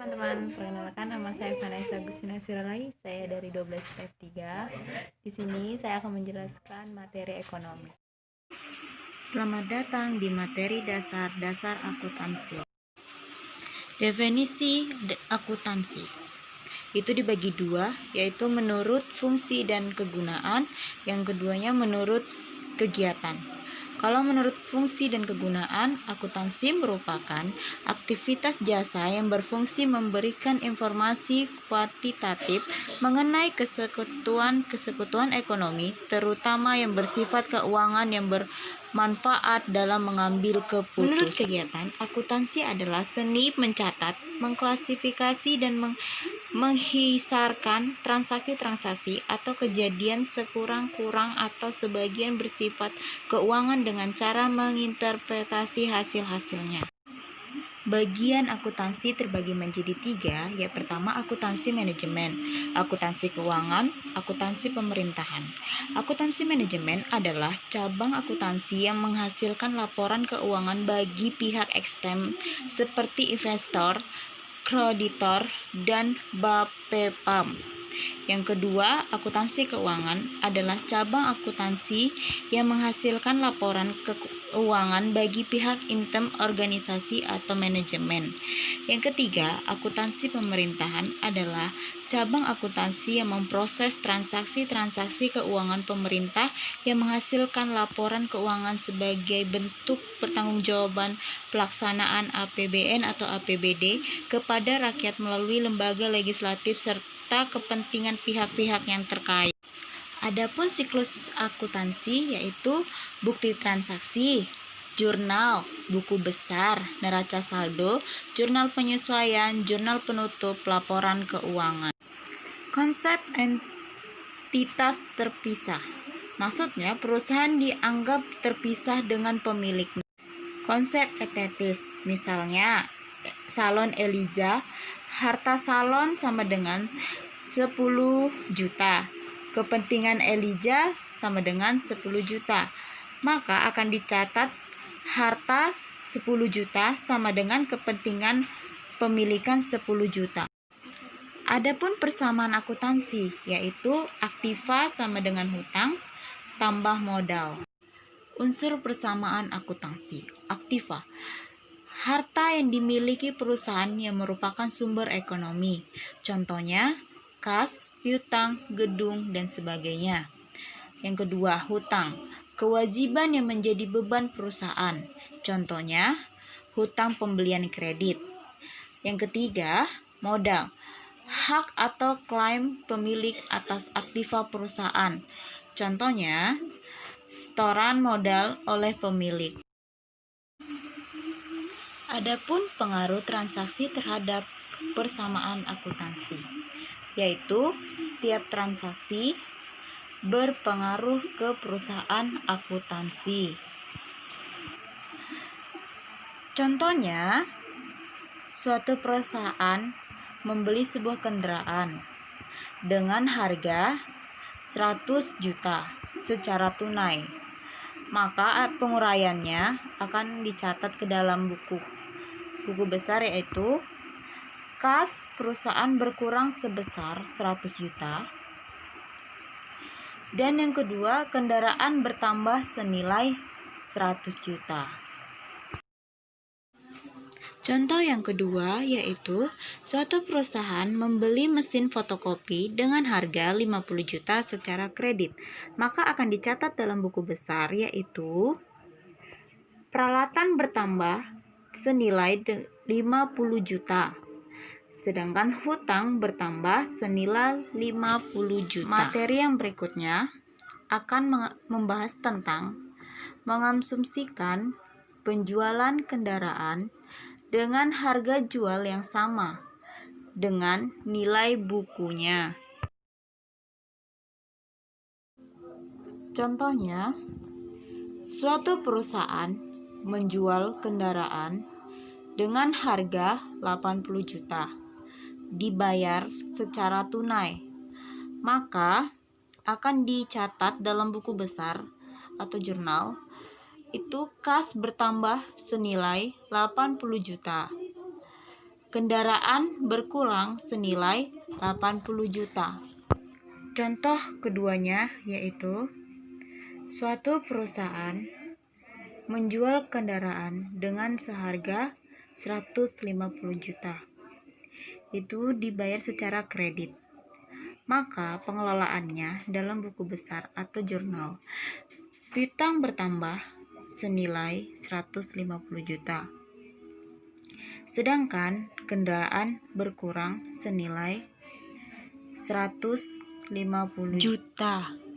Teman-teman, perkenalkan nama saya Vanessa Agustina Siralai. Saya dari 12 IPS 3. Di sini saya akan menjelaskan materi ekonomi. Selamat datang di materi dasar akuntansi. Definisi akuntansi itu dibagi dua, yaitu menurut fungsi dan kegunaan, yang keduanya menurut kegiatan. Kalau menurut fungsi dan kegunaan, akuntansi merupakan aktivitas jasa yang berfungsi memberikan informasi kuantitatif mengenai kesekutuan ekonomi, terutama yang bersifat keuangan yang bermanfaat dalam mengambil keputusan. Menurut kegiatan, akuntansi adalah seni mencatat, mengklasifikasi dan menghisarkan transaksi-transaksi atau kejadian sekurang-kurang atau sebagian bersifat keuangan dengan cara menginterpretasi hasil-hasilnya. Bagian akuntansi terbagi menjadi tiga, yaitu pertama akuntansi manajemen, akuntansi keuangan, akuntansi pemerintahan. Akuntansi manajemen adalah cabang akuntansi yang menghasilkan laporan keuangan bagi pihak ekstern seperti investor, kreditor, dan Bapepam. Yang kedua, akuntansi keuangan adalah cabang akuntansi yang menghasilkan laporan keuangan bagi pihak intern organisasi atau manajemen. Yang ketiga, akuntansi pemerintahan adalah cabang akuntansi yang memproses transaksi-transaksi keuangan pemerintah yang menghasilkan laporan keuangan sebagai bentuk pertanggungjawaban pelaksanaan APBN atau APBD kepada rakyat melalui lembaga legislatif serta kepentingan pihak-pihak yang terkait. Adapun siklus akuntansi yaitu bukti transaksi, jurnal, buku besar, neraca saldo, jurnal penyesuaian, jurnal penutup, laporan keuangan. Konsep entitas terpisah. Maksudnya perusahaan dianggap terpisah dengan pemiliknya. Konsep entitas, misalnya salon Eliza, harta salon sama dengan 10 juta. Kepentingan Eliza sama dengan 10 juta. Maka akan dicatat harta 10 juta sama dengan kepentingan pemilikan 10 juta. Adapun persamaan akuntansi, yaitu aktiva sama dengan hutang tambah modal. Unsur persamaan akuntansi. Aktiva, harta yang dimiliki perusahaan yang merupakan sumber ekonomi. Contohnya, kas, piutang, gedung, dan sebagainya. Yang kedua, hutang, kewajiban yang menjadi beban perusahaan. Contohnya, hutang pembelian kredit. Yang ketiga, modal, hak atau klaim pemilik atas aktiva perusahaan. Contohnya, setoran modal oleh pemilik. Adapun pengaruh transaksi terhadap persamaan akuntansi, yaitu setiap transaksi berpengaruh ke perusahaan akuntansi. Contohnya, suatu perusahaan membeli sebuah kendaraan dengan harga 100 juta secara tunai, maka penguraiannya akan dicatat ke dalam buku besar, yaitu kas perusahaan berkurang sebesar 100 juta, dan yang kedua, kendaraan bertambah senilai 100 juta. Contoh yang kedua yaitu suatu perusahaan membeli mesin fotokopi dengan harga 50 juta secara kredit, maka akan dicatat dalam buku besar, yaitu peralatan bertambah senilai 50 juta, sedangkan hutang bertambah senilai 50 juta. Materi yang berikutnya akan membahas tentang mengasumsikan penjualan kendaraan dengan harga jual yang sama dengan nilai bukunya. Contohnya, suatu perusahaan menjual kendaraan dengan harga 80 juta, dibayar secara tunai, maka akan dicatat dalam buku besar atau jurnal itu kas bertambah senilai 80 juta. kendaraan berkurang senilai 80 juta. Contoh keduanya yaitu suatu perusahaan menjual kendaraan dengan seharga 150 juta. Itu dibayar secara kredit. Maka pengelolaannya dalam buku besar atau jurnal piutang bertambah senilai 150 juta. Sedangkan kendaraan berkurang senilai 150 juta.